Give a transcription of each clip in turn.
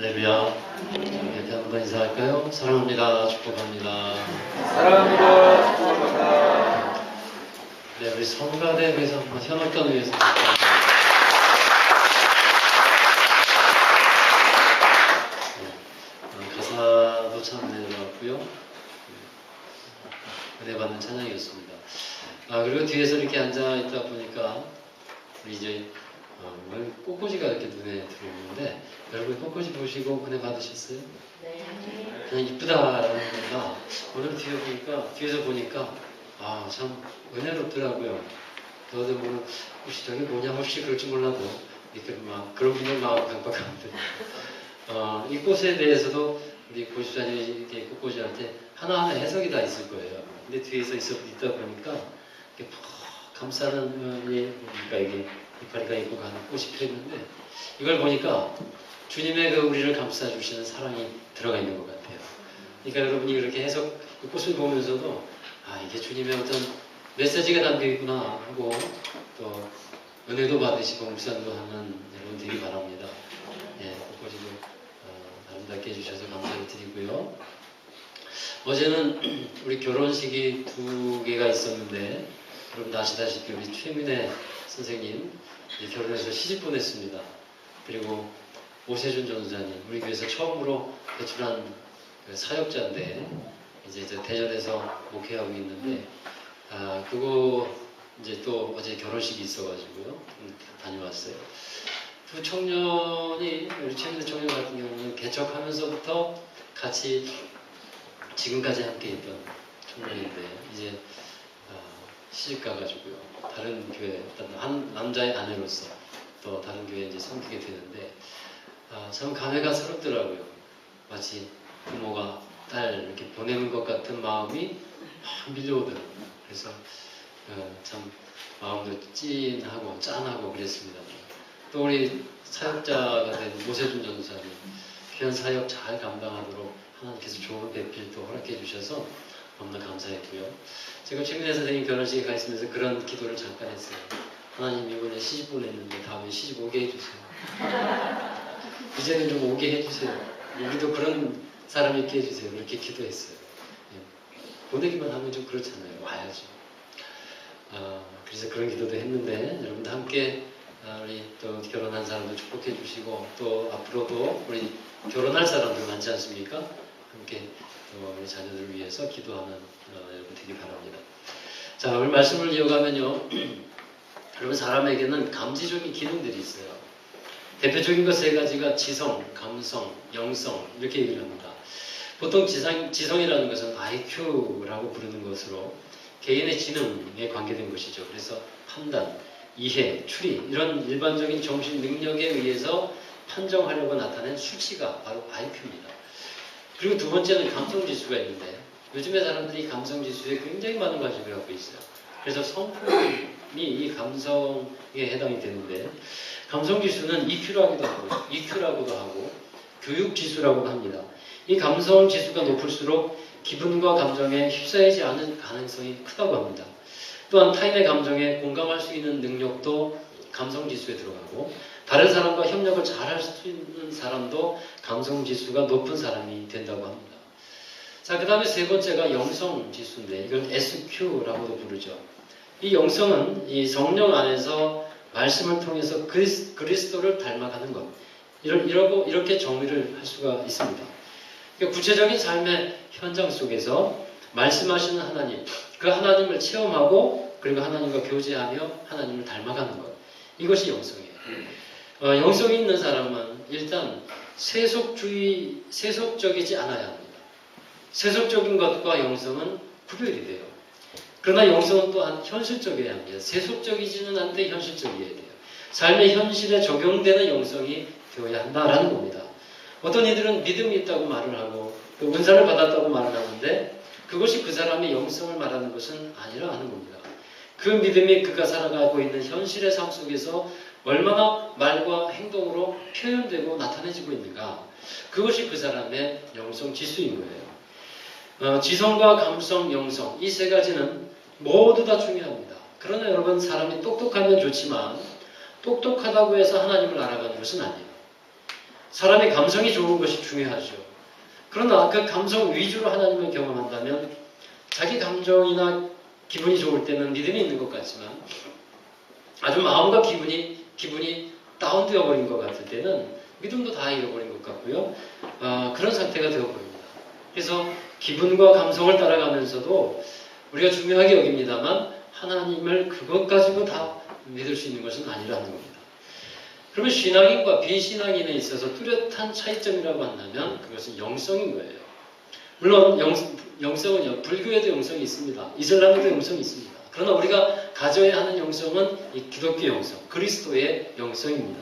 할렐루야. 이렇게 한번 더 인사할까요? 사랑합니다. 축복합니다. 사랑합니다. 축복합니다. 네, 우리 성가대에 대해서 한번 현악단 위해서 가사도 참 은혜 들어갔고요. 은혜 받는 찬양이었습니다. 그리고 뒤에서 이렇게 앉아 있다 보니까 우리 이제 꽃꽂이가 이렇게 눈에 들어오는데 여러분 꽃꽂이 보시고 은혜 받으셨어요? 네. 그냥 이쁘다라는 거가 오늘 뒤에서 보니까 참 은혜롭더라고요. 너도 뭐 혹시 저게 뭐냐 혹시 그럴 줄 몰라도 이렇게 막 그런 분들 마음 강박하거든요. 이 꽃에 대해서도 우리 고수자님이 이렇게 꽃꽂이 할 때 하나하나 해석이 다 있을 거예요. 근데 뒤에서 있다 보니까 이렇게 푹 감싸는 그러니까 이게 이파리가 입고 가는 꽃이 피었는데 이걸 보니까 주님의 그 우리를 감싸주시는 사랑이 들어가 있는 것 같아요. 그러니까 여러분이 이렇게 해석, 그 꽃을 보면서도 이게 주님의 어떤 메시지가 담겨 있구나 하고 또 은혜도 받으시고 묵상도 하는 여러분 되기 바랍니다. 예, 꽃꽂이도 아름답게 해주셔서 감사를 드리고요. 어제는 우리 결혼식이 2개가 있었는데 여러분 아시다시피 우리 최민혜 선생님 결혼해서 시집 보냈습니다. 그리고 오세준 전도사님 우리 교회에서 처음으로 배출한 그 사역자인데 이제 대전에서 목회하고 있는데 그거 이제 또 어제 결혼식이 있어가지고요 다녀왔어요. 그 청년이 우리 최민혜 청년 같은 경우는 개척하면서부터 같이 지금까지 함께했던 청년인데 이제 시집 가가지고요 다른 교회 한 남자의 아내로서 또 다른 교회에 이제 섬기게 되는데 참 감회가 새롭더라고요. 마치 부모가 딸 이렇게 보내는 것 같은 마음이 막 밀려오더라고요. 그래서 참 마음도 찐하고 짠하고 그랬습니다. 또 우리 사역자가 된 모세준 전도사님 귀한 사역 잘 감당하도록 하나님께서 좋은 배필도 허락해 주셔서 너무나 감사했고요. 제가 최민혜 선생님 결혼식에 가 있으면서 그런 기도를 잠깐 했어요. 하나님 이번에 시집 보냈는데 다음에 시집 오게 해주세요. 이제는 좀 오게 해주세요. 우리도 그런 사람 있게 해주세요. 그렇게 기도했어요. 보내기만 하면 좀 그렇잖아요. 와야죠. 그래서 그런 기도도 했는데 여러분도 함께 우리 또 결혼한 사람들 축복해 주시고 또 앞으로도 우리 결혼할 사람들 많지 않습니까? 함께 또 우리 자녀들을 위해서 기도하는 여러분 되기 바랍니다. 자, 오늘 말씀을 이어가면요. 여러분 사람에게는 감지적인 기능들이 있어요. 대표적인 것 3가지가 지성, 감성, 영성 이렇게 얘기를 합니다. 보통 지성이라는 것은 IQ라고 부르는 것으로 개인의 지능에 관계된 것이죠. 그래서 판단, 이해, 추리 이런 일반적인 정신 능력에 의해서 판정하려고 나타낸 수치가 바로 IQ입니다. 그리고 2번째는 감성지수가 있는데 요즘에 사람들이 감성지수에 굉장히 많은 관심을 갖고 있어요. 그래서 성품이 이 감성에 해당이 되는데 감성지수는 EQ라고도 하고 교육지수라고도 합니다. 이 감성지수가 높을수록 기분과 감정에 휩싸이지 않은 가능성이 크다고 합니다. 또한 타인의 감정에 공감할 수 있는 능력도 감성지수에 들어가고 다른 사람과 협력을 잘 할 수 있는 사람도 감성지수가 높은 사람이 된다고 합니다. 자, 그 다음에 3번째가 영성지수인데 이건 SQ라고도 부르죠. 이 영성은 이 성령 안에서 말씀을 통해서 그리스도를 닮아가는 것. 이렇게 정의를 할 수가 있습니다. 그러니까 구체적인 삶의 현장 속에서 말씀하시는 하나님, 그 하나님을 체험하고 그리고 하나님과 교제하며 하나님을 닮아가는 것. 이것이 영성이에요. 영성이 있는 사람은 일단 세속적이지 않아야 합니다. 세속적인 것과 영성은 구별이 돼요. 그러나 영성은 또한 현실적이어야 합니다. 세속적이지는 않되 현실적이어야 돼요. 삶의 현실에 적용되는 영성이 되어야 한다라는 겁니다. 어떤 이들은 믿음이 있다고 말을 하고 또 은사를 받았다고 말을 하는데 그것이 그 사람의 영성을 말하는 것은 아니라 하는 겁니다. 그 믿음이 그가 살아가고 있는 현실의 삶 속에서 얼마나 말과 행동으로 표현되고 나타내지고 있는가, 그것이 그 사람의 영성 지수인 거예요. 지성과 감성, 영성 이 3가지는 모두 다 중요합니다. 그러나 여러분 사람이 똑똑하면 좋지만 똑똑하다고 해서 하나님을 알아가는 것은 아니에요. 사람의 감성이 좋은 것이 중요하죠. 그러나 그 감성 위주로 하나님을 경험한다면 자기 감정이나 기분이 좋을 때는 믿음이 있는 것 같지만 아주 마음과 기분이 다운되어 버린 것 같을 때는 믿음도 다 잃어버린 것 같고요. 그런 상태가 되어 보입니다. 그래서 기분과 감성을 따라가면서도 우리가 중요하게 여깁니다만 하나님을 그것 가지고 다 믿을 수 있는 것은 아니라는 겁니다. 그러면 신앙인과 비신앙인에 있어서 뚜렷한 차이점이라고 한다면 그것은 영성인 거예요. 물론 영성은요, 불교에도 영성이 있습니다. 이슬람에도 영성이 있습니다. 그러나 우리가 가져야 하는 영성은 이 기독교 영성, 그리스도의 영성입니다.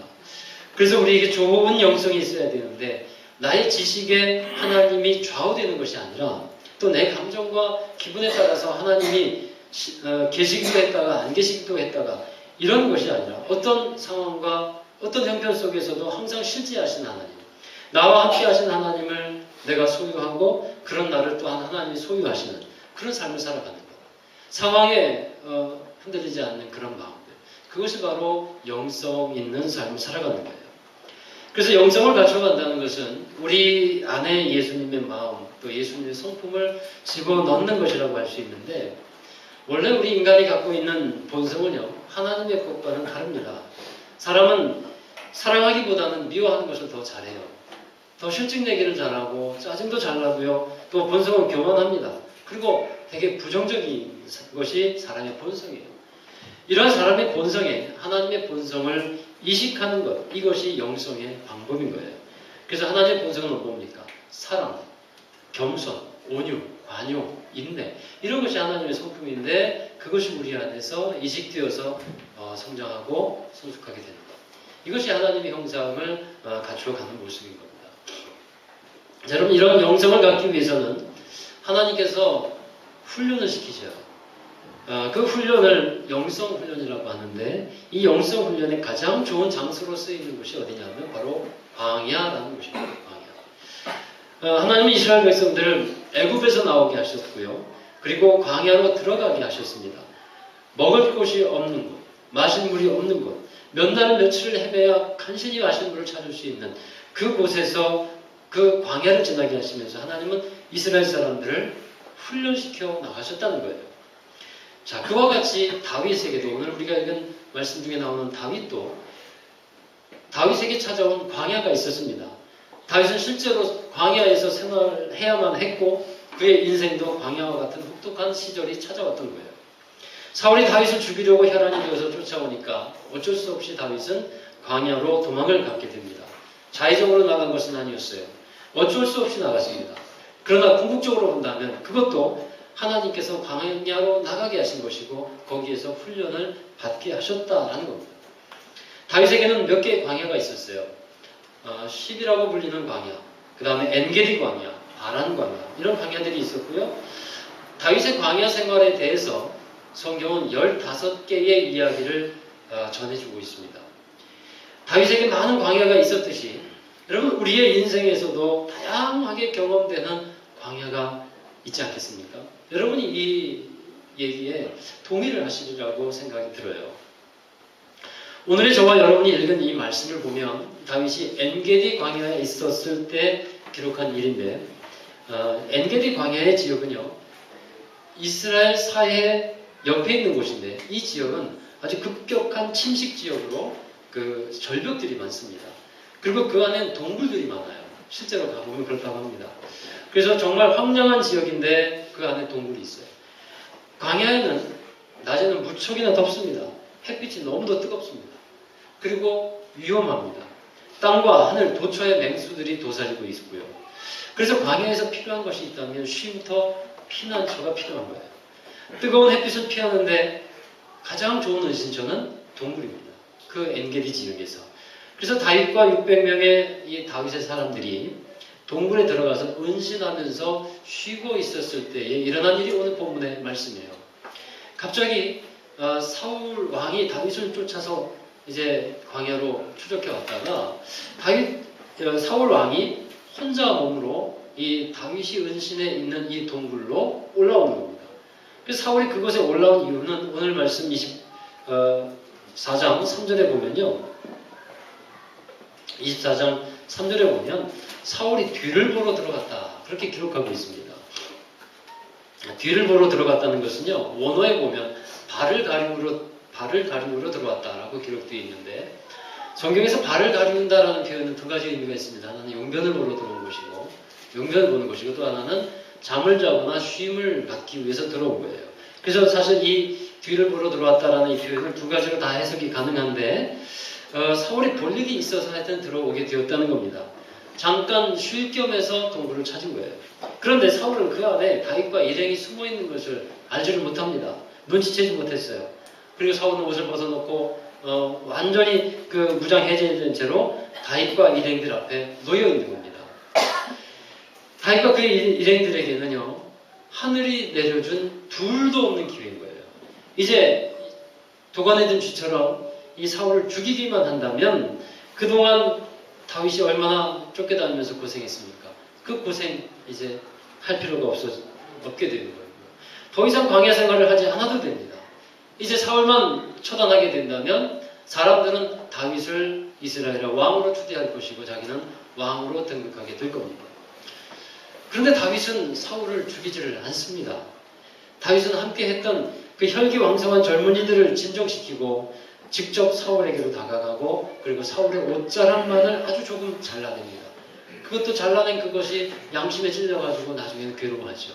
그래서 우리에게 좋은 영성이 있어야 되는데 나의 지식에 하나님이 좌우되는 것이 아니라 또 내 감정과 기분에 따라서 하나님이 계시기도 했다가 안 계시기도 했다가 이런 것이 아니라 어떤 상황과 어떤 형편 속에서도 항상 실제하신 하나님, 나와 함께 하신 하나님을 내가 소유하고 그런 나를 또한 하나님이 소유하시는 그런 삶을 살아가는 것. 상황에 흔들리지 않는 그런 마음들. 그것이 바로 영성 있는 삶을 살아가는 거예요. 그래서 영성을 갖춰간다는 것은 우리 안에 예수님의 마음, 또 예수님의 성품을 집어넣는 것이라고 할 수 있는데 원래 우리 인간이 갖고 있는 본성은요, 하나님의 것과는 다릅니다. 사람은 사랑하기보다는 미워하는 것을 더 잘해요. 더 실증내기를 잘하고 짜증도 잘 나고요. 또 본성은 교만합니다. 그리고 되게 부정적인 것이 사람의 본성이에요. 이러한 사람의 본성에 하나님의 본성을 이식하는 것, 이것이 영성의 방법인 거예요. 그래서 하나님의 본성은 뭡니까? 사랑, 겸손, 온유, 관용, 인내 이런 것이 하나님의 성품인데 그것이 우리 안에서 이식되어서 성장하고 성숙하게 되는 것. 이것이 하나님의 형상을 갖추어가는 모습인 겁니다. 자, 여러분 이런 영성을 갖기 위해서는 하나님께서 훈련을 시키죠. 그 훈련을 영성 훈련이라고 하는데 이 영성 훈련의 가장 좋은 장소로 쓰이는 곳이 어디냐면 바로 광야라는 곳입니다. 광야. 하나님은 이스라엘 백성들을 애굽에서 나오게 하셨고요. 그리고 광야로 들어가게 하셨습니다. 먹을 곳이 없는 곳, 마실 물이 없는 곳, 몇 날 며칠을 헤매야 간신히 마실 물을 찾을 수 있는 그곳에서 그 광야를 지나게 하시면서 하나님은 이스라엘 사람들을 훈련시켜 나가셨다는 거예요. 자, 그와 같이 다윗에게도 오늘 우리가 읽은 말씀 중에 나오는 다윗에게 찾아온 광야가 있었습니다. 다윗은 실제로 광야에서 생활해야만 했고 그의 인생도 광야와 같은 혹독한 시절이 찾아왔던 거예요. 사울이 다윗을 죽이려고 혈안이 되어서 쫓아오니까 어쩔 수 없이 다윗은 광야로 도망을 갖게 됩니다. 자의적으로 나간 것은 아니었어요. 어쩔 수 없이 나갔습니다. 그러나 궁극적으로 본다면 그것도 하나님께서 광야로 나가게 하신 것이고 거기에서 훈련을 받게 하셨다라는 겁니다. 다윗에게는 몇 개의 광야가 있었어요. 10이라고 불리는 광야, 그 다음에 엔게디 광야, 바란 광야 이런 광야들이 있었고요. 다윗의 광야 생활에 대해서 성경은 15개의 이야기를 전해주고 있습니다. 다윗에게 많은 광야가 있었듯이 여러분 우리의 인생에서도 다양하게 경험되는 광야가 있지 않겠습니까? 여러분이 이 얘기에 동의를 하시리라고 생각이 들어요. 오늘의 저와 여러분이 읽은 이 말씀을 보면 다윗이 엔게디 광야에 있었을 때 기록한 일인데 엔게디 광야의 지역은요 이스라엘 사해 옆에 있는 곳인데 이 지역은 아주 급격한 침식 지역으로 그 절벽들이 많습니다. 그리고 그 안엔 동굴들이 많아요. 실제로 가보면 그렇다고 합니다. 그래서 정말 황량한 지역인데 그 안에 동굴이 있어요. 광야에는 낮에는 무척이나 덥습니다. 햇빛이 너무도 뜨겁습니다. 그리고 위험합니다. 땅과 하늘 도처에 맹수들이 도사리고 있고요. 그래서 광야에서 필요한 것이 있다면 쉼터, 피난처가 필요한 거예요. 뜨거운 햇빛을 피하는데 가장 좋은 은신처는 동굴입니다. 그 엔게디 지역에서. 그래서 다윗과 600명의 이 다윗의 사람들이 동굴에 들어가서 은신하면서 쉬고 있었을 때에 일어난 일이 오늘 본문의 말씀이에요. 갑자기 사울 왕이 다윗을 쫓아서 이제 광야로 추적해 왔다가 사울 왕이 혼자 몸으로 이 다윗이 은신해 있는 이 동굴로 올라오는 겁니다. 그래서 사울이 그곳에 올라온 이유는 오늘 말씀 24장 3절에 보면요. 24장 3절에 보면 사울이 뒤를 보러 들어갔다. 그렇게 기록하고 있습니다. 뒤를 보러 들어갔다는 것은요, 원어에 보면 발을 가리우러 들어왔다라고 기록되어 있는데, 성경에서 발을 가리운다라는 표현은 두 가지 의미가 있습니다. 하나는 용변을 보러 들어온 것이고, 용변을 보는 것이고, 또 하나는 잠을 자거나 쉼을 갖기 위해서 들어온 거예요. 그래서 사실 이 뒤를 보러 들어왔다라는 이 표현을 두 가지로 다 해석이 가능한데, 사울이 볼 일이 있어서 하여튼 들어오게 되었다는 겁니다. 잠깐 쉴 겸해서 동굴을 찾은 거예요. 그런데 사울은 그 안에 다윗과 일행이 숨어 있는 것을 알지를 못합니다. 눈치채지 못했어요. 그리고 사울은 옷을 벗어놓고 완전히 그 무장 해제된 채로 다윗과 일행들 앞에 놓여 있는 겁니다. 다윗과 그 일행들에게는요, 하늘이 내려준 둘도 없는 기회인 거예요. 이제 도관에 든 쥐처럼 이 사울을 죽이기만 한다면 그동안 다윗이 얼마나 쫓겨다니면서 고생했습니까? 그 고생 이제 할 필요가 없게 되는 거예요. 더 이상 광야 생활을 하지 않아도 됩니다. 이제 사울만 처단하게 된다면 사람들은 다윗을 이스라엘의 왕으로 추대할 것이고 자기는 왕으로 등극하게 될 겁니다. 그런데 다윗은 사울을 죽이지를 않습니다. 다윗은 함께 했던 그 혈기왕성한 젊은이들을 진정시키고 직접 사울에게로 다가가고 그리고 사울의 옷자락만을 아주 조금 잘라냅니다. 그것도 잘라낸 그것이 양심에 찔려가지고 나중에는 괴로워하죠.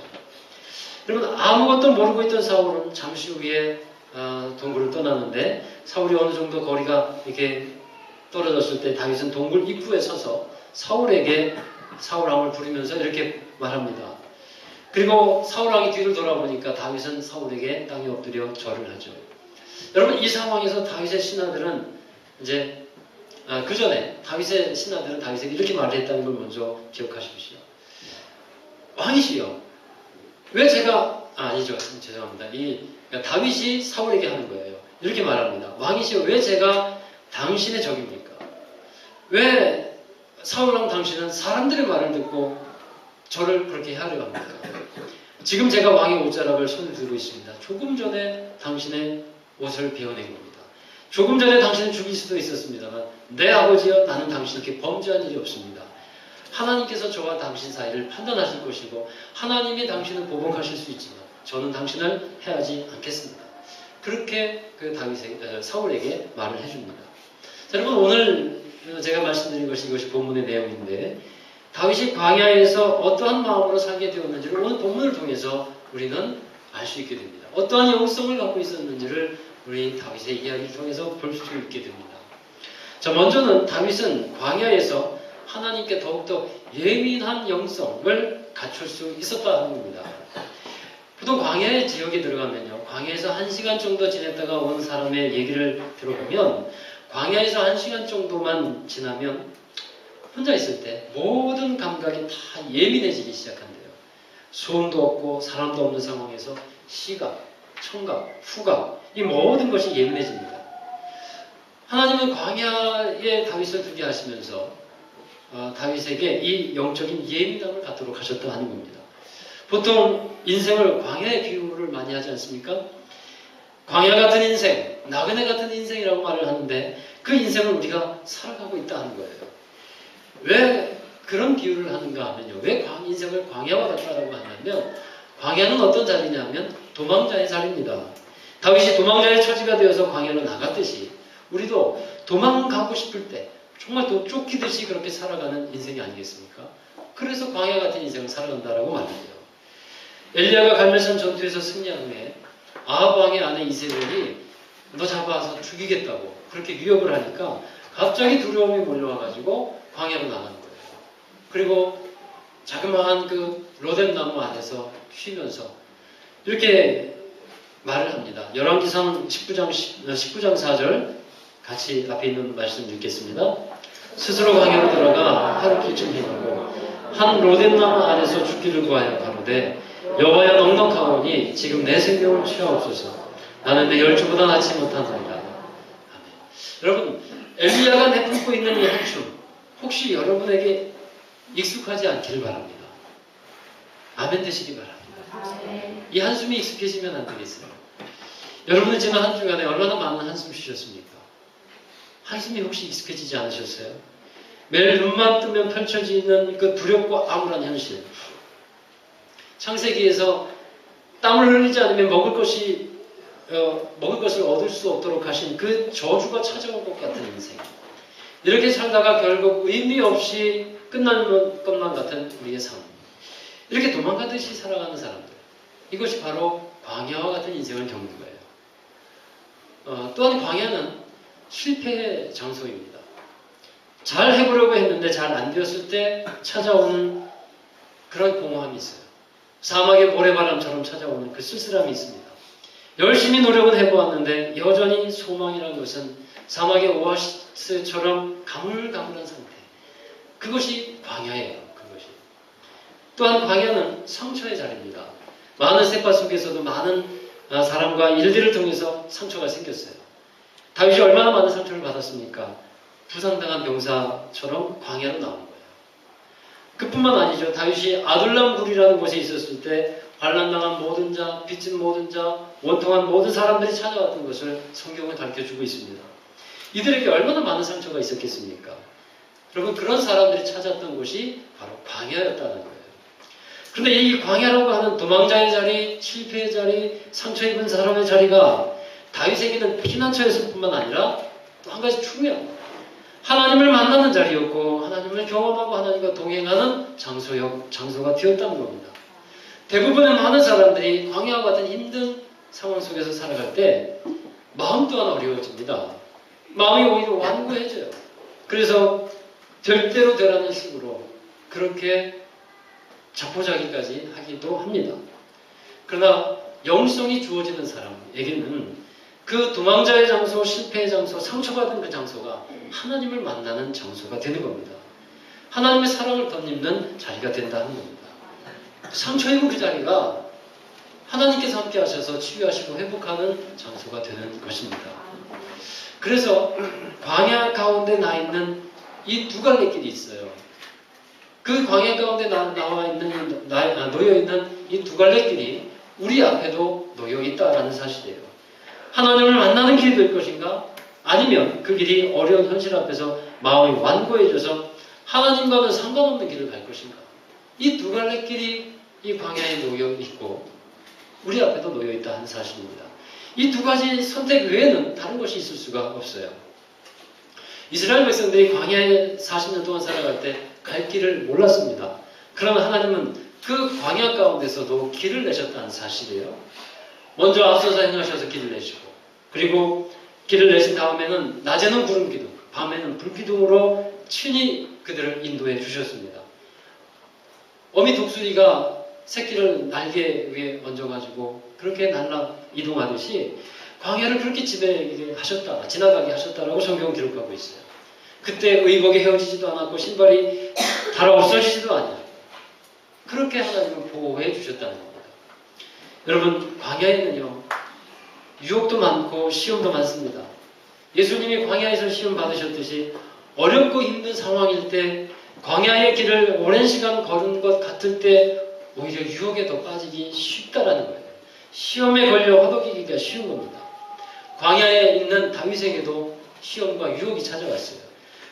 여러분, 아무것도 모르고 있던 사울은 잠시 후에 동굴을 떠나는데 사울이 어느 정도 거리가 이렇게 떨어졌을 때 다윗은 동굴 입구에 서서 사울에게 사울왕을 부르면서 이렇게 말합니다. 그리고 사울왕이 뒤를 돌아보니까 다윗은 사울에게 땅에 엎드려 절을 하죠. 여러분, 이 상황에서 다윗의 신하들은 이제 그 전에 다윗의 신하들은 다윗에게 이렇게 말을 했다는 걸 먼저 기억하십시오. 왕이시여, 왜 제가 아니죠, 죄송합니다. 그러니까 다윗이 사울에게 하는 거예요. 이렇게 말합니다. 왕이시여, 왜 제가 당신의 적입니까? 왜 사울왕 당신은 사람들의 말을 듣고 저를 그렇게 하려 합니까? 지금 제가 왕의 옷자락을 손에 들고 있습니다. 조금 전에 당신의 옷을 베어낸 겁니다. 조금 전에 당신은 죽일 수도 있었습니다만 내 아버지여, 나는 당신께 범죄한 일이 없습니다. 하나님께서 저와 당신 사이를 판단하실 것이고 하나님이 당신을 보복하실 수 있지만 저는 당신을 해하지 않겠습니다. 그렇게 그 사울에게 말을 해줍니다. 자, 여러분, 오늘 제가 말씀드린 것이 이것이 본문의 내용인데 다윗이 광야에서 어떠한 마음으로 살게 되었는지를 오늘 본문을 통해서 우리는 알 수 있게 됩니다. 어떠한 영성을 갖고 있었는지를 우리 다윗의 이야기를 통해서 볼 수 있게 됩니다. 자, 먼저는 다윗은 광야에서 하나님께 더욱더 예민한 영성을 갖출 수 있었다는 겁니다. 보통 광야의 지역에 들어가면요, 광야에서 1시간 정도 지냈다가 온 사람의 얘기를 들어보면 광야에서 1시간 정도만 지나면 혼자 있을 때 모든 감각이 다 예민해지기 시작한대요. 소음도 없고 사람도 없는 상황에서 시각, 청각, 후각, 이 모든 것이 예민해집니다. 하나님은 광야에 다윗을 두게 하시면서 다윗에게 이 영적인 예민함을 갖도록 하셨다 하는 겁니다. 보통 인생을 광야의 비유를 많이 하지 않습니까? 광야 같은 인생, 나그네 같은 인생이라고 말을 하는데 그 인생을 우리가 살아가고 있다 하는 거예요. 왜 그런 비유를 하는가 하면요, 왜 인생을 광야와 같다라고 하냐면 광야는 어떤 자리냐면 도망자의 자리입니다. 다윗이 도망자의 처지가 되어서 광야로 나갔듯이 우리도 도망가고 싶을 때 정말 또 쫓기듯이 그렇게 살아가는 인생이 아니겠습니까? 그래서 광야 같은 인생을 살아간다라고 말해요. 엘리야가 갈멜산 전투에서 승리한 후에 아합 왕의 아내 이세벨이 너 잡아서 죽이겠다고 그렇게 위협을 하니까 갑자기 두려움이 몰려와가지고 광야로 나가는 거예요. 그리고 자그마한 그 로뎀 나무 안에서 쉬면서 이렇게 말을 합니다. 열왕기상 19장 4절 같이 앞에 있는 말씀 읽겠습니다. 스스로 광야로 들어가 하루길쯤 헤매고 한 로뎀 나무 안에서 죽기를 구하여 가로되 여호와여, 넉넉하오니 지금 내 생명을 취하옵소서. 나는 내 열주보다 낫지 못하나이다. 아멘. 여러분, 엘리야가 내뿜고 있는 이 한춤 혹시 여러분에게 익숙하지 않기를 바랍니다. 아멘 되시기 바랍니다. 이 한숨이 익숙해지면 안 되겠어요. 여러분은 지난 한 주간에 얼마나 많은 한숨 쉬셨습니까? 한숨이 혹시 익숙해지지 않으셨어요? 매일 눈만 뜨면 펼쳐지는 그 두렵고 암울한 현실. 창세기에서 땀을 흘리지 않으면 먹을 것을 얻을 수 없도록 하신 그 저주가 찾아올 것 같은 인생. 이렇게 살다가 결국 의미 없이 끝나는 것만 같은 우리의 삶. 이렇게 도망가듯이 살아가는 사람들. 이것이 바로 광야와 같은 인생을 겪는 거예요. 또한 광야는 실패의 장소입니다. 잘 해보려고 했는데 잘 안 되었을 때 찾아오는 그런 공허함이 있어요. 사막의 모래바람처럼 찾아오는 그 쓸쓸함이 있습니다. 열심히 노력은 해보았는데 여전히 소망이라는 것은 사막의 오아시스처럼 가물가물한 상태. 그것이 광야예요. 그것이. 또한 광야는 상처의 자리입니다. 많은 세파 속에서도 많은 사람과 일들을 통해서 상처가 생겼어요. 다윗이 얼마나 많은 상처를 받았습니까? 부상당한 병사처럼 광야로 나온 거예요. 그뿐만 아니죠. 다윗이 아둘람 굴이라는 곳에 있었을 때 반란당한 모든 자, 빚진 모든 자, 원통한 모든 사람들이 찾아왔던 것을 성경은 가르쳐주고 있습니다. 이들에게 얼마나 많은 상처가 있었겠습니까? 여러분, 그런 사람들이 찾았던 곳이 바로 광야였다는 거예요. 그런데 이 광야라고 하는 도망자의 자리, 실패의 자리, 상처 입은 사람의 자리가 다윗에게는 피난처였을 뿐만 아니라 또 한 가지 중요합니다. 하나님을 만나는 자리였고 하나님을 경험하고 하나님과 동행하는 장소가 되었다는 겁니다. 대부분의 많은 사람들이 광야와 같은 힘든 상황 속에서 살아갈 때 마음 또한 어려워집니다. 마음이 오히려 완고해져요. 그래서 될 대로 되라는 식으로 그렇게 자포자기까지 하기도 합니다. 그러나 영성이 주어지는 사람에게는 그 도망자의 장소, 실패의 장소, 상처받은 그 장소가 하나님을 만나는 장소가 되는 겁니다. 하나님의 사랑을 덧입는 자리가 된다는 겁니다. 상처 입은 그 자리가 하나님께서 함께 하셔서 치유하시고 회복하는 장소가 되는 것입니다. 그래서 광야 가운데 나 있는 이 두 갈래 길이 있어요. 그 광야 가운데 놓여 있는 이 두 갈래 길이 우리 앞에도 놓여 있다라는 사실이에요. 하나님을 만나는 길이 될 것인가? 아니면 그 길이 어려운 현실 앞에서 마음이 완고해져서 하나님과는 상관없는 길을 갈 것인가? 이 두 갈래 길이 이 광야에 놓여 있고 우리 앞에도 놓여 있다는 사실입니다. 이 두 가지 선택 외에는 다른 것이 있을 수가 없어요. 이스라엘 백성들이 광야에 40년 동안 살아갈 때 갈 길을 몰랐습니다. 그러나 하나님은 그 광야 가운데서도 길을 내셨다는 사실이에요. 먼저 앞서서 행하셔서 길을 내시고 그리고 길을 내신 다음에는 낮에는 구름 기둥, 밤에는 불 기둥으로 친히 그들을 인도해 주셨습니다. 어미 독수리가 새끼를 날개 위에 얹어가지고 그렇게 날아 이동하듯이 광야를 그렇게 지나가게 하셨다라고 성경은 기록하고 있어요. 그때 의복이 헤어지지도 않았고 신발이 달아 없어지지도 않아요. 그렇게 하나님은 보호해 주셨다는 겁니다. 여러분, 광야에는요 유혹도 많고 시험도 많습니다. 예수님이 광야에서 시험 받으셨듯이 어렵고 힘든 상황일 때 광야의 길을 오랜 시간 걸은 것 같을 때 오히려 유혹에 더 빠지기 쉽다라는 거예요. 시험에 걸려 허덕이기가 쉬운 겁니다. 광야에 있는 다윗에게도 시험과 유혹이 찾아왔어요.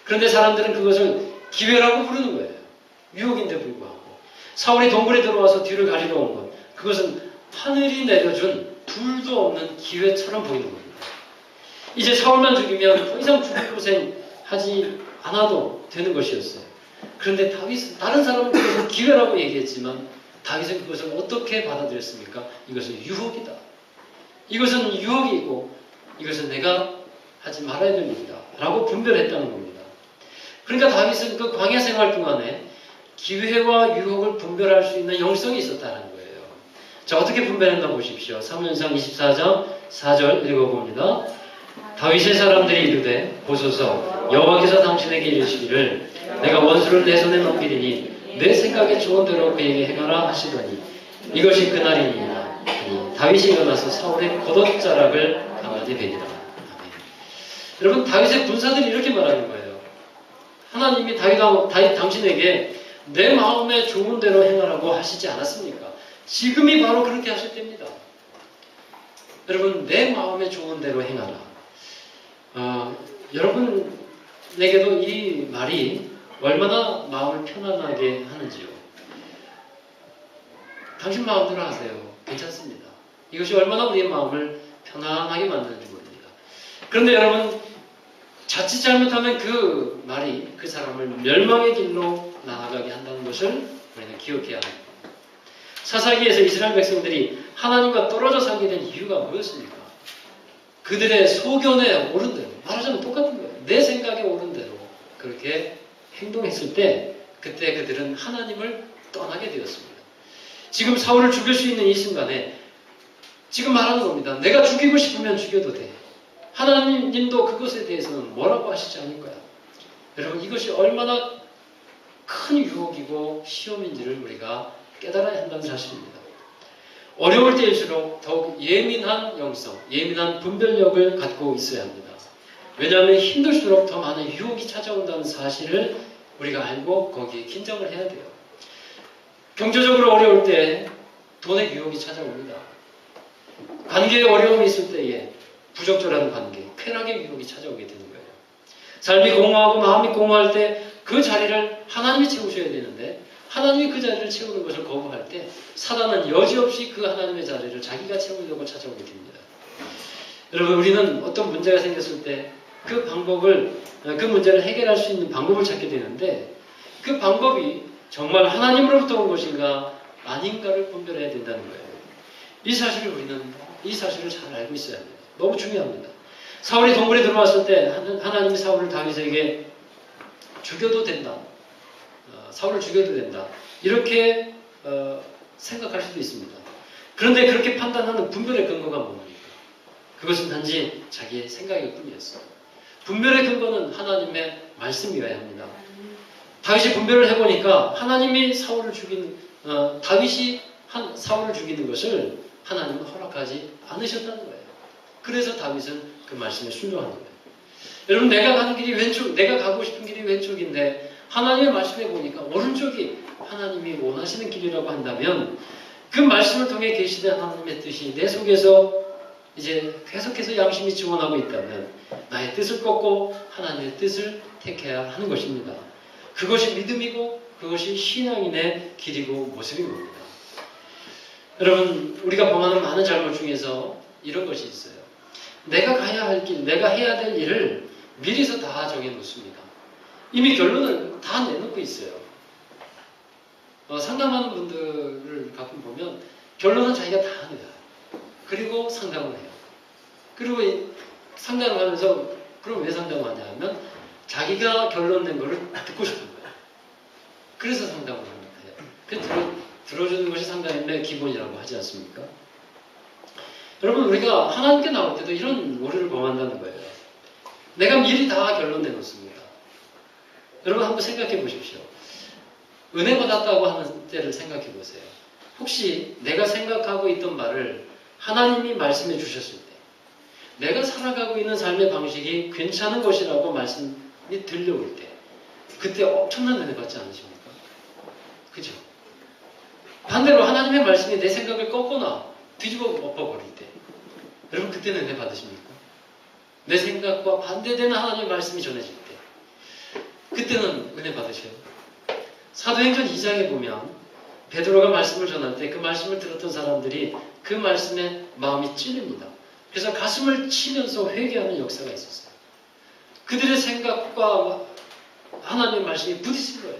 그런데 사람들은 그것을 기회라고 부르는 거예요. 유혹인데 불구하고. 사울이 동굴에 들어와서 뒤를 가리러 온 것, 그것은 하늘이 내려준 불도 없는 기회처럼 보이는 겁니다. 이제 사울만 죽이면 더 이상 죽을 고생 하지 않아도 되는 것이었어요. 그런데 다윗은, 다른 사람은 그것을 기회라고 얘기했지만 다윗은 그것을 어떻게 받아들였습니까? 이것은 유혹이다. 이것은 유혹이고 이것은 내가 하지 말아야 될 일이다 라고 분별했다는 겁니다. 그러니까 다윗은 그 광야 생활 동안에 기회와 유혹을 분별할 수 있는 영성이 있었다는 거예요. 자, 어떻게 분별했나 보십시오. 사무엘상 24장 4절 읽어봅니다. 다윗의 사람들이 이르되 보소서 여호와께서 당신에게 이르시기를 내가 원수를 내 손에 넘기리니 내 생각에 좋은 대로 그에게 행하라 하시더니 이것이 그날이니라. 다윗이 일어나서 사울의 겉옷자락을 당하게 되니라. 여러분, 다윗의 군사들이 이렇게 말하는 거예요. 하나님이 다윗 당신에게 내 마음에 좋은 대로 행하라고 하시지 않았습니까? 지금이 바로 그렇게 하실 때입니다. 여러분, 내 마음에 좋은 대로 행하라. 여러분에게도 이 말이 얼마나 마음을 편안하게 하는지요. 당신 마음대로 하세요. 괜찮습니다. 이것이 얼마나 우리의 마음을 편안하게 만드는지 모릅니다. 그런데 여러분, 자칫 잘못하면 그 말이 그 사람을 멸망의 길로 나아가게 한다는 것을 우리는 기억해야 합니다. 사사기에서 이스라엘 백성들이 하나님과 떨어져 살게 된 이유가 뭐였습니까? 그들의 소견에 오른 대로, 말하자면 똑같은 거예요. 내 생각에 오른 대로 그렇게 행동했을 때 그때 그들은 하나님을 떠나게 되었습니다. 지금 사울을 죽일 수 있는 이 순간에 지금 말하는 겁니다. 내가 죽이고 싶으면 죽여도 돼. 하나님도 그것에 대해서는 뭐라고 하시지 않을 거야. 여러분, 이것이 얼마나 큰 유혹이고 시험인지를 우리가 깨달아야 한다는 사실입니다. 어려울 때일수록 더욱 예민한 영성, 예민한 분별력을 갖고 있어야 합니다. 왜냐하면 힘들수록 더 많은 유혹이 찾아온다는 사실을 우리가 알고 거기에 긴장을 해야 돼요. 경제적으로 어려울 때 돈의 유혹이 찾아옵니다. 관계에 어려움이 있을 때에 부적절한 관계, 쾌락의 유혹이 찾아오게 되는 거예요. 삶이 공허하고 마음이 공허할 때 그 자리를 하나님이 채우셔야 되는데 하나님이 그 자리를 채우는 것을 거부할 때 사단은 여지없이 그 하나님의 자리를 자기가 채우려고 찾아오게 됩니다. 여러분, 우리는 어떤 문제가 생겼을 때 그 문제를 해결할 수 있는 방법을 찾게 되는데 그 방법이 정말 하나님으로부터 온 것인가 아닌가를 분별해야 된다는 거예요. 이 사실을 잘 알고 있어야 합니다. 너무 중요합니다. 사울이 동굴에 들어왔을 때 하나님이 사울을 다윗에게 죽여도 된다. 사울을 죽여도 된다. 이렇게 생각할 수도 있습니다. 그런데 그렇게 판단하는 분별의 근거가 뭡니까? 그것은 단지 자기의 생각일 뿐이었어요. 분별의 근거는 하나님의 말씀이어야 합니다. 다윗이 분별을 해보니까 하나님이 다윗이 사울을 죽이는 것을 하나님은 허락하지 않으셨다는 거예요. 그래서 다윗은 그 말씀에 순종하는 거예요. 여러분, 내가 가고 싶은 길이 왼쪽인데 하나님의 말씀에 보니까 오른쪽이 하나님이 원하시는 길이라고 한다면 그 말씀을 통해 계시된 하나님의 뜻이 내 속에서 이제 계속해서 양심이 지원하고 있다면 나의 뜻을 꺾고 하나님의 뜻을 택해야 하는 것입니다. 그것이 믿음이고 그것이 신앙인의 길이고 모습인 겁니다. 여러분, 우리가 범하는 많은 잘못 중에서 이런 것이 있어요. 내가 가야 할 길, 내가 해야 될 일을 미리서 다 정해놓습니다. 이미 결론을 다 내놓고 있어요. 상담하는 분들을 가끔 보면 결론은 자기가 다 내요. 그리고 상담을 해요. 그리고 상담을 하면서 그럼 왜 상담을 하냐 하면 자기가 결론 낸 거를 듣고 싶은 거예요. 그래서 상담을 합니다. 그 들어주는 것이 상담의 기본이라고 하지 않습니까? 여러분, 우리가 하나님께 나올 때도 이런 오류를 범한다는 거예요. 내가 미리 다 결론 내놓습니다. 여러분, 한번 생각해 보십시오. 은혜 받았다고 하는 때를 생각해 보세요. 혹시 내가 생각하고 있던 말을 하나님이 말씀해 주셨을 때 내가 살아가고 있는 삶의 방식이 괜찮은 것이라고 말씀이 들려올 때 그때 엄청난 은혜 받지 않으십니까? 그죠? 반대로 하나님의 말씀이 내 생각을 꺾거나 뒤집어 엎어버릴 때 여러분, 그때는 은혜 받으십니까? 내 생각과 반대되는 하나님의 말씀이 전해질 때 그때는 은혜 받으셔요. 사도행전 2장에 보면 베드로가 말씀을 전할 때 그 말씀을 들었던 사람들이 그 말씀에 마음이 찔립니다. 그래서 가슴을 치면서 회개하는 역사가 있었어요. 그들의 생각과 하나님의 말씀이 부딪힌 거예요.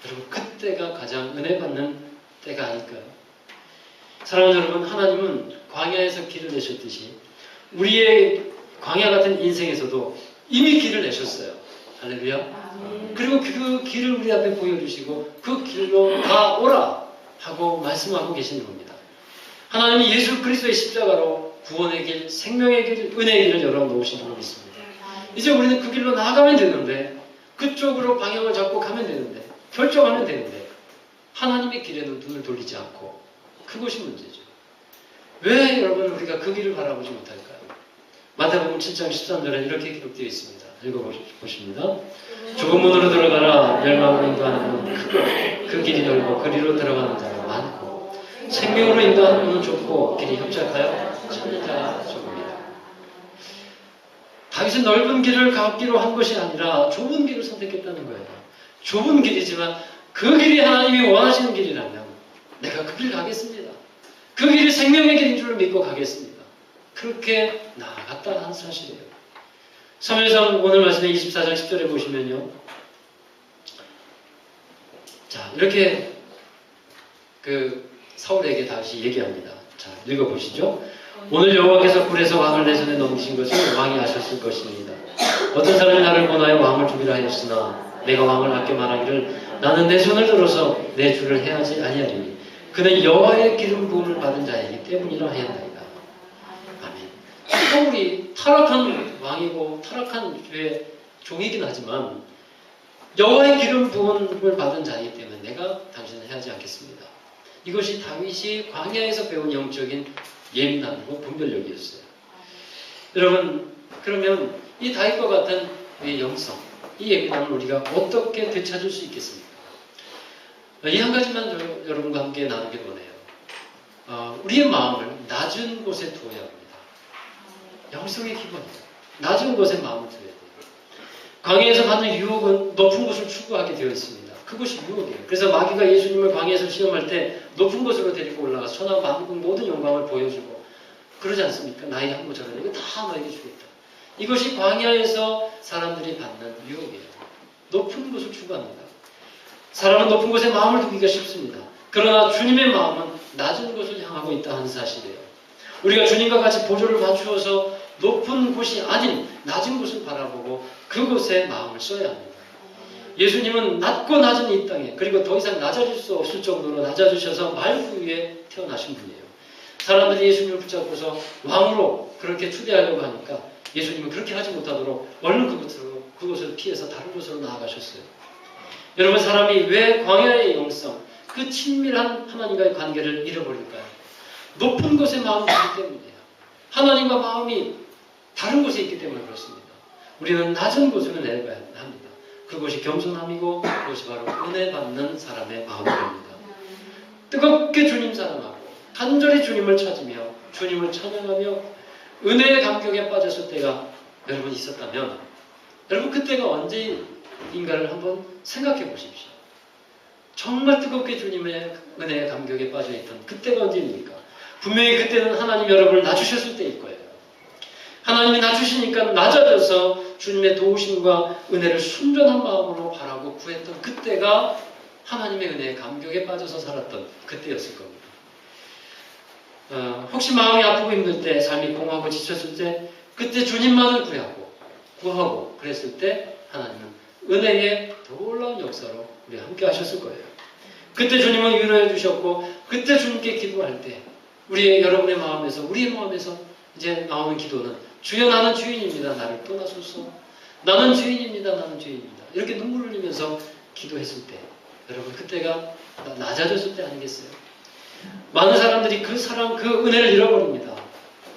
여러분, 그때가 가장 은혜 받는 때가 아닐까요? 사랑하는 여러분, 하나님은 광야에서 길을 내셨듯이 우리의 광야 같은 인생에서도 이미 길을 내셨어요. 할렐루야. 그리고 그 길을 우리 앞에 보여주시고 그 길로 다 오라 하고 말씀하고 계시는 겁니다. 하나님이 예수 그리스도의 십자가로 구원의 길, 생명의 길, 은혜의 길을 열어놓으신 줄 믿습니다. 이제 우리는 그 길로 나아가면 되는데 그쪽으로 방향을 잡고 가면 되는데 결정하면 되는데 하나님의 길에는 눈을 돌리지 않고 그것이 문제죠. 왜 여러분 우리가 그 길을 바라보지 못할까요? 마태복음 7장 13절에 이렇게 기록되어 있습니다. 읽어보십니다. 좁은 문으로 들어가라. 멸망으로 인도하는 문은 크고 그 길이 넓고 그리로 들어가는 자가 많고 생명으로 인도하는 문은 좁고 길이 협착하여 찾는 자가 적습니다. 다윗은 넓은 길을 걷기로 한 것이 아니라 좁은 길을 선택했다는 거예요. 좁은 길이지만 그 길이 하나님이 원하시는 길이라면 내가 그 길 가겠습니다. 그 길이 생명의 길인 줄 믿고 가겠습니다. 그렇게 나아갔다 하는 사실이에요. 사무엘상 오늘 말씀에 24장 10절에 보시면요. 자, 이렇게 사울에게 다시 얘기합니다. 자, 읽어보시죠. 오늘 여호와께서 불에서 왕을 내 손에 넘기신 것을 왕이 아셨을 것입니다. 어떤 사람이 나를 권하여 왕을 주기로 하였으나 내가 왕을 아껴 말하기를 나는 내 손을 들어서 내 주를 해하지 아니하리니 그는 여호와의 기름 부음을 받은 자이기 때문이라 하였나이다. 아멘. 사울이 타락한 왕이고 타락한 주의 종이긴 하지만 여호와의 기름 부음을 받은 자이기 때문에 내가 당신을 해하지 않겠습니다. 이것이 다윗이 광야에서 배운 영적인 예민함이고 분별력이었어요. 여러분, 그러면 이 다윗과 같은 이 영성, 이 예민함을 우리가 어떻게 되찾을 수 있겠습니까? 이 한 가지만 여러분과 함께 나누기 원해요. 우리의 마음을 낮은 곳에 두어야 합니다. 영성의 기본이에요. 낮은 곳에 마음을 두어야 돼요. 광야에서 받는 유혹은 높은 곳을 추구하게 되어 있습니다. 그것이 유혹이에요. 그래서 마귀가 예수님을 광야에서 시험할 때 높은 곳으로 데리고 올라가서 천하 만국 모든 영광을 보여주고 그러지 않습니까? 나의 한 모자라 이거 다 너에게 주겠다. 이것이 광야에서 사람들이 받는 유혹이에요. 높은 곳을 추구합니다. 사람은 높은 곳에 마음을 두기가 쉽습니다. 그러나 주님의 마음은 낮은 곳을 향하고 있다 하는 사실이에요. 우리가 주님과 같이 보조를 맞추어서 높은 곳이 아닌 낮은 곳을 바라보고 그곳에 마음을 써야 합니다. 예수님은 낮고 낮은 이 땅에 그리고 더 이상 낮아질 수 없을 정도로 낮아지셔서 말구 위에 태어나신 분이에요. 사람들이 예수님을 붙잡고서 왕으로 그렇게 추대하려고 하니까 예수님은 그렇게 하지 못하도록 얼른 그곳을 피해서 다른 곳으로 나아가셨어요. 여러분, 사람이 왜 광야의 영성, 그 친밀한 하나님과의 관계를 잃어버릴까요? 높은 곳에 마음이 있기 때문이에요. 하나님과 마음이 다른 곳에 있기 때문에 그렇습니다. 우리는 낮은 곳으로 내려가야 합니다. 그것이 겸손함이고 그것이 바로 은혜 받는 사람의 마음입니다. 뜨겁게 주님 사랑하고 간절히 주님을 찾으며 주님을 찬양하며 은혜의 감격에 빠졌을 때가 여러분 있었다면 여러분 그때가 언제인가를 한번 생각해 보십시오. 정말 뜨겁게 주님의 은혜의 감격에 빠져있던 그때가 언제입니까? 분명히 그때는 하나님 여러분을 낮추셨을 때일 거예요. 하나님이 낮추시니까 낮아져서 주님의 도우심과 은혜를 순전한 마음으로 바라고 구했던 그때가 하나님의 은혜의 감격에 빠져서 살았던 그때였을 겁니다. 혹시 마음이 아프고 힘들 때, 삶이 공허하고 지쳤을 때 그때 주님만을 구하고 그랬을 때 하나님은 은혜의 놀라운 역사로 우리와 함께 하셨을 거예요. 그때 주님은 위로해 주셨고 그때 주님께 기도할 때 여러분의 마음에서 우리의 마음에서 이제 나오는 기도는 주여 나는 주인입니다. 나를 떠나소서. 나는 주인입니다. 나는 주인입니다. 이렇게 눈물 흘리면서 기도했을 때 여러분 그때가 낮아졌을 때 아니겠어요? 많은 사람들이 그 사랑, 그 은혜를 잃어버립니다.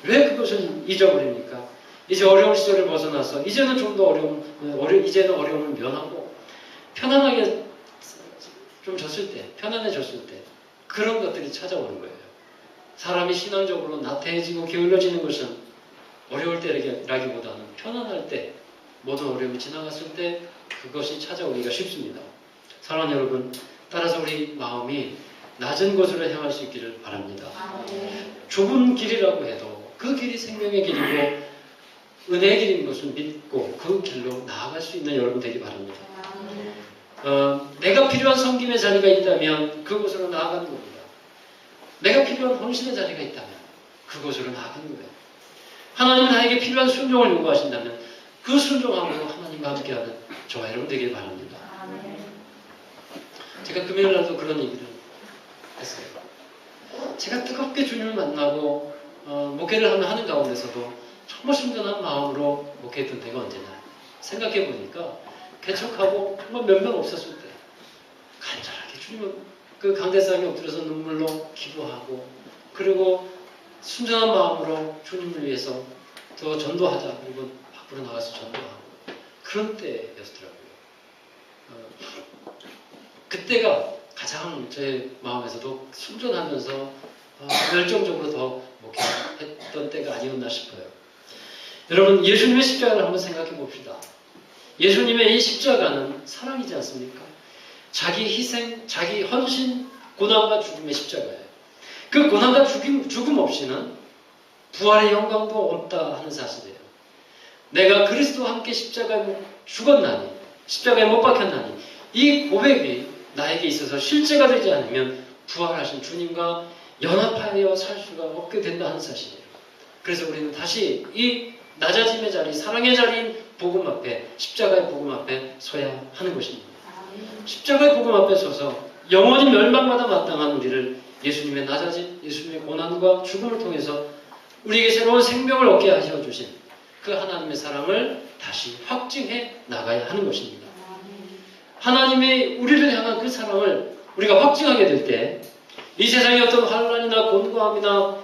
왜 그것을 잊어버립니까? 이제 어려운 시절을 벗어나서 이제는 좀 더 이제는 어려움을 면하고 편안하게 좀 편안해졌을 때 그런 것들이 찾아오는 거예요. 사람이 신앙적으로 나태해지고 게을러지는 것은 어려울 때라기보다는 편안할 때 모든 어려움이 지나갔을 때 그것이 찾아오기가 쉽습니다. 사랑하는 여러분, 따라서 우리 마음이 낮은 곳으로 향할 수 있기를 바랍니다. 좁은 길이라고 해도 그 길이 생명의 길이고 은혜의 길인 것을 믿고 그 길로 나아갈 수 있는 여러분 되기 바랍니다. 내가 필요한 섬김의 자리가 있다면 그곳으로 나아가는 겁니다. 내가 필요한 헌신의 자리가 있다면 그곳으로 나아가는 거예요. 하나님은 나에게 필요한 순종을 요구하신다면 그 순종함으로 하나님과 함께하는 저와 여러분 되길 바랍니다. 제가 금요일 날도 그런 얘기를 했어요. 제가 뜨겁게 주님을 만나고 목회를 하는 가운데서도 정말 순전한 마음으로 목회했던 때가 언제냐 생각해 보니까 개척하고 정말 몇 명 없었을 때 간절하게 주님을 그 강대상에 엎드려서 눈물로 기도하고 그리고 순전한 마음으로 주님을 위해서 더 전도하자 그리고 밖으로 나가서 전도하고 그런 때였더라고요. 그때가 가장 제 마음에서도 순전하면서 열정적으로 더 목회했던 때가 아니었나 싶어요. 여러분, 예수님의 십자가를 한번 생각해 봅시다. 예수님의 이 십자가는 사랑이지 않습니까? 자기 희생, 자기 헌신, 고난과 죽음의 십자가예요. 그 고난과 죽음 없이는 부활의 영광도 없다 하는 사실이에요. 내가 그리스도와 함께 십자가에 죽었나니, 십자가에 못 박혔나니, 이 고백이 나에게 있어서 실제가 되지 않으면 부활하신 주님과 연합하여 살 수가 없게 된다 하는 사실이에요. 그래서 우리는 다시 이 낮아짐의 자리, 사랑의 자리인 복음 앞에, 십자가의 복음 앞에 서야 하는 것입니다. 십자가의 복음 앞에 서서 영원히 멸망마다 마땅한 우리를 예수님의 낮아짐, 예수님의 고난과 죽음을 통해서 우리에게 새로운 생명을 얻게 하셔 주신 그 하나님의 사랑을 다시 확증해 나가야 하는 것입니다. 하나님의 우리를 향한 그 사랑을 우리가 확증하게 될 때 이 세상의 어떤 환란이나 곤고함이나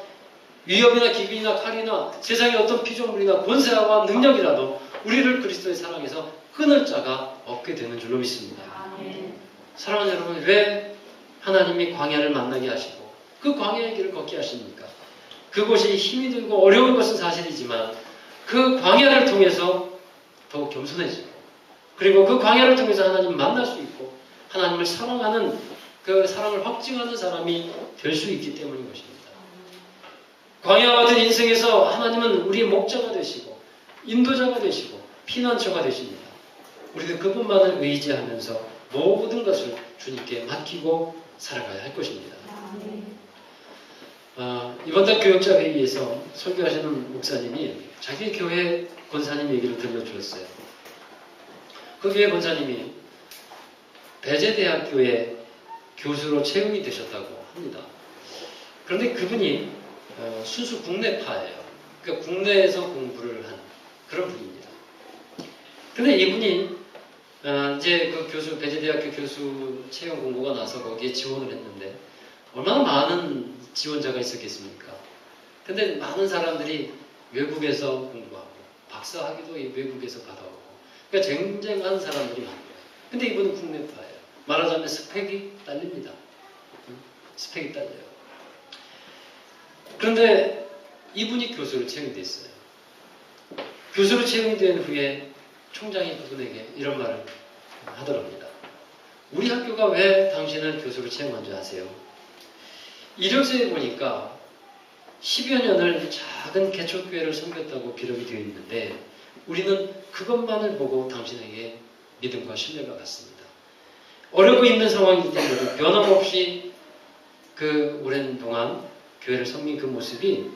위협이나 기근이나 칼이나 세상의 어떤 피조물이나 권세와 능력이라도 우리를 그리스도의 사랑에서 끊을 자가 없게 되는 줄로 믿습니다. 사랑하는 여러분, 왜 하나님이 광야를 만나게 하시고 그 광야의 길을 걷게 하십니까? 그곳이 힘이 들고 어려운 것은 사실이지만 그 광야를 통해서 더욱 겸손해지고, 그리고 그 광야를 통해서 하나님을 만날 수 있고 하나님을 사랑하는 그 사랑을 확증하는 사람이 될 수 있기 때문인 것입니다. 광야와 같은 인생에서 하나님은 우리의 목자가 되시고 인도자가 되시고 피난처가 되십니다. 우리도 그분만을 의지하면서 모든 것을 주님께 맡기고 살아가야 할 것입니다. 이번 달 교역자 회의에서 설교하시는 목사님이 자기 교회 권사님 얘기를 들려주었어요. 그 교회 권사님이 배제대학교에 교수로 채용이 되셨다고 합니다. 그런데 그분이 순수 국내파예요. 그러니까 국내에서 공부를 한 그런 분입니다. 그런데 이분이 이제 그 교수, 배제대학교 교수 채용 공고가 나서 거기에 지원을 했는데 얼마나 많은 지원자가 있었겠습니까? 근데 많은 사람들이 외국에서 공부하고 박사학위도 외국에서 받아오고, 그러니까 쟁쟁한 사람들이 많은 거예요. 근데 이분은 국내파예요. 말하자면 스펙이 딸립니다. 스펙이 딸려요. 그런데 이분이 교수로 채용이 됐어요. 교수로 채용이 된 후에 총장이 그분에게 이런 말을 하더랍니다. 우리 학교가 왜 당신을 교수로 채용한 줄 아세요? 이력서에 보니까 10여 년을 작은 개척교회를 섬겼다고 기록이 되어 있는데 우리는 그것만을 보고 당신에게 믿음과 신뢰가 갔습니다. 어렵고 힘든 상황이기 때문에 변함없이 그 오랜 동안 교회를 섬긴 그 모습이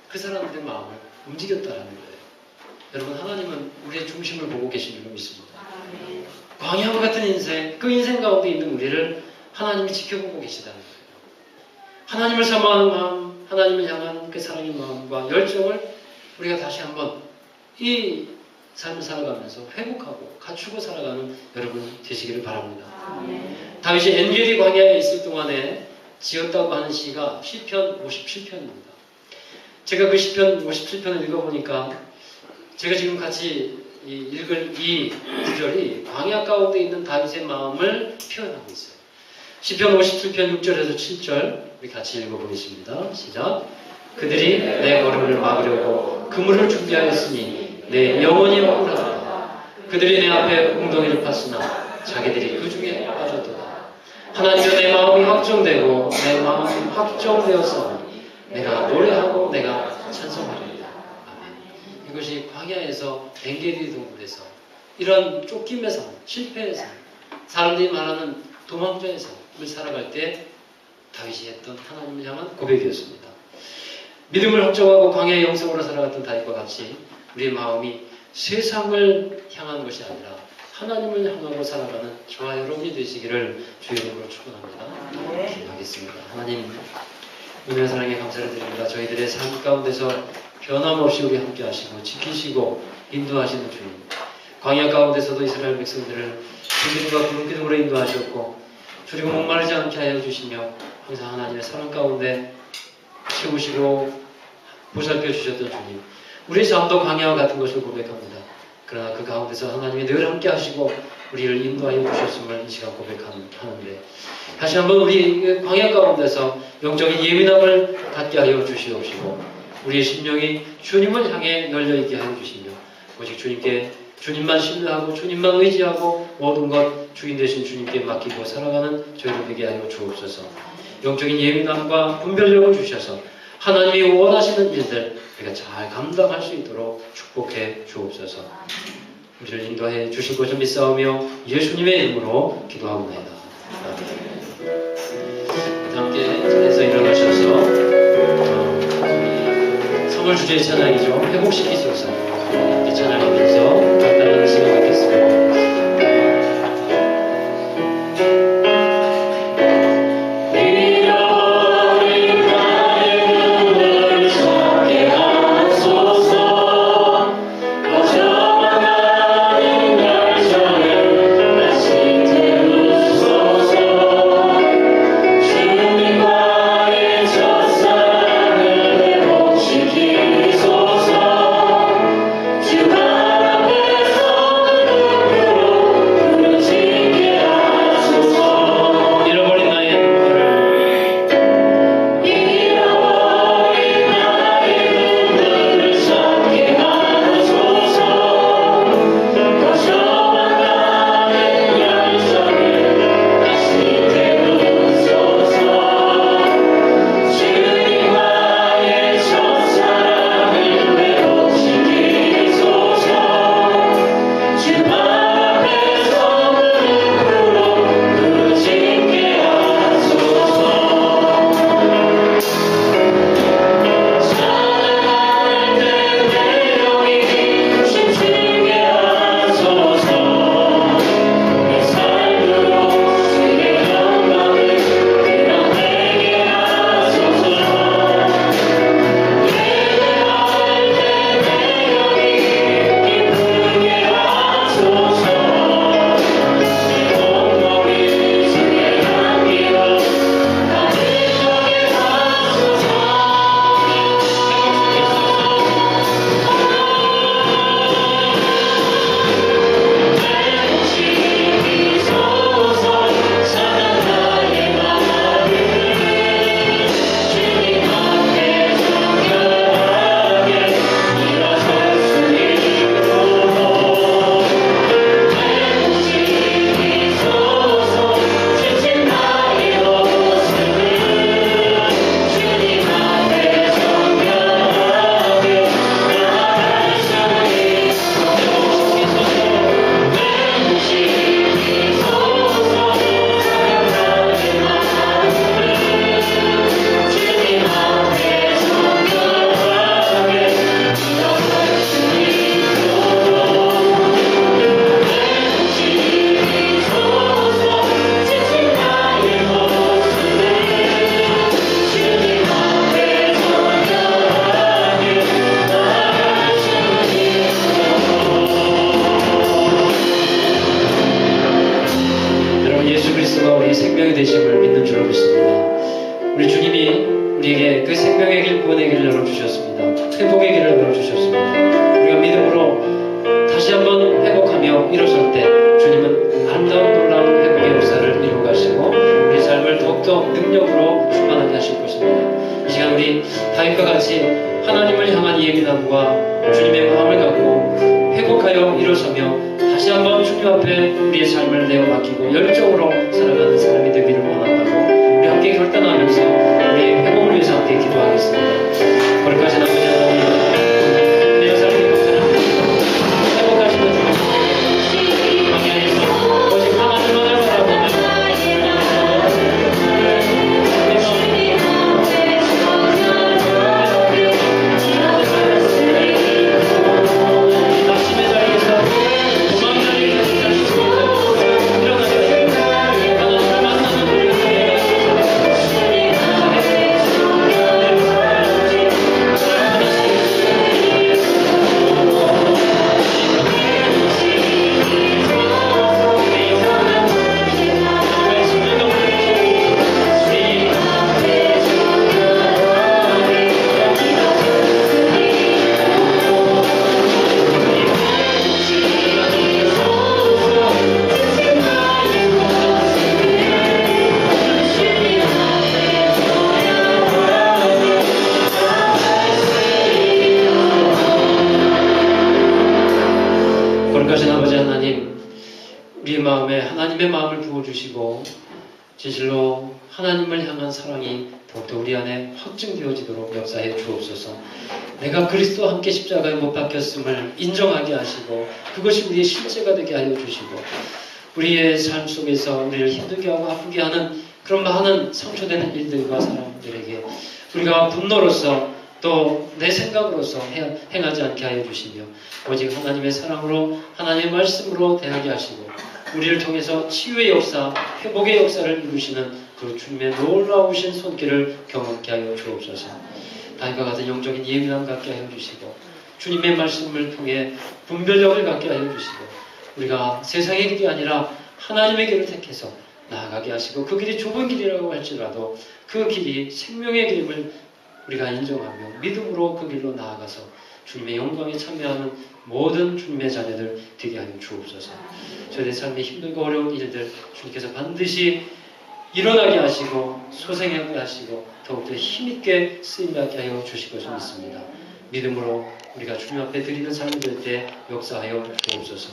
그 사람들의 마음을 움직였다라는 거예요. 여러분, 하나님은 우리의 중심을 보고 계신 줄 믿습니다. 광야와 같은 인생, 그 인생 가운데 있는 우리를 하나님이 지켜보고 계시다는 거예요. 하나님을 사모하는 마음, 하나님을 향한 그 사랑의 마음과 열정을 우리가 다시 한번 이 삶을 살아가면서 회복하고 갖추고 살아가는 여러분 되시기를 바랍니다. 다윗이 엔게디 광야에 있을 동안에 지었다고 하는 시가 시편 57편입니다. 제가 그 시편 57편을 읽어보니까 제가 지금 같이 읽을 이 구절이 광야 가운데 있는 다윗의 마음을 표현하고 있어요. 시편 57편 6절에서 7절 우리 같이 읽어보겠습니다. 시작. 그들이 내 걸음을 막으려고 그물을 준비하였으니 내 영혼이 억울하다. 그들이 내 앞에 웅덩이를 팠으나 자기들이 그 중에 빠졌도다. 하나님여, 내 마음이 확정되고 내 마음이 확정되었사오니 내가 노래하고 내가 찬송하리이다. 아멘. 이것이 광야에서 엔게디 동굴에서 이런 쫓김의 삶, 실패의 삶, 사람들이 말하는 도망자의 삶을 살아갈 때 다윗이 했던 하나님을 향한 고백이었습니다. 믿음을 확정하고 광야의 영성으로 살아갔던 다윗과 같이 우리의 마음이 세상을 향한 것이 아니라 하나님을 향하고 살아가는 저와 여러분이 되시기를 주의 이름으로 축원합니다. 기도하겠습니다. 하나님, 은혜와 사랑에 감사를 드립니다. 저희들의 삶 가운데서 변함없이 우리 함께 하시고 지키시고 인도하시는 주님, 광야 가운데서도 이스라엘 백성들을 기름과 구름 기둥으로 인도하셨고 그리고 목마르지 않게 하여 주시며 항상 하나님의 사랑 가운데 채우시고 보살펴 주셨던 주님, 우리 삶도 광야와 같은 것을 고백합니다. 그러나 그 가운데서 하나님이 늘 함께 하시고 우리를 인도하여 주셨음을 이 시간 고백하는데 다시 한번 우리 광야 가운데서 영적인 예민함을 갖게 하여 주시옵시고 우리의 심령이 주님을 향해 열려있게 하여 주시며 오직 주님만 신뢰하고 주님만 의지하고 모든 것 주인 되신 주님께 맡기고 살아가는 저희들 되게 하여 주옵소서. 영적인 예민함과 분별력을 주셔서 하나님이 원하시는 일들 우리가 잘 감당할 수 있도록 축복해 주옵소서. 우리를 인도해 주실 것을 믿사오며 예수님의 이름으로 기도하옵나이다. 아멘. 함께 자리에서 일어나셔서 우리 선물 주제의 찬양이죠. 회복시키소서. 함께 찬양하면서 간단한 시간 갖겠습니다. Thank you. 진실로 하나님을 향한 사랑이 더욱더 우리 안에 확증되어지도록 역사해 주옵소서. 내가 그리스도와 함께 십자가에 못 박혔음을 인정하게 하시고 그것이 우리의 실제가 되게 하여 주시고 우리의 삶 속에서 우리를 힘들게 하고 아프게 하는 그런 많은 상처되는 일들과 사람들에게 우리가 분노로서 또 내 생각으로서 행하지 않게 하여 주시며 오직 하나님의 사랑으로 하나님의 말씀으로 대하게 하시고 우리를 통해서 치유의 역사, 회복의 역사를 이루시는 그 주님의 놀라우신 손길을 경험케 하여 주옵소서. 다윗과 같은 영적인 예민함 갖게 하여 주시고 주님의 말씀을 통해 분별력을 갖게 하여 주시고 우리가 세상의 길이 아니라 하나님의 길을 택해서 나아가게 하시고 그 길이 좁은 길이라고 할지라도 그 길이 생명의 길임을 우리가 인정하며 믿음으로 그 길로 나아가서 주님의 영광에 참여하는 모든 주님의 자녀들 되게 하여 주옵소서. 저희의 삶에 힘들고 어려운 일들 주님께서 반드시 일어나게 하시고 소생하게 하시고 더욱더 힘있게 쓰임받게 하여 주실 것을 믿습니다. 믿음으로 우리가 주님 앞에 드리는 삶이 될 때 역사하여 주옵소서.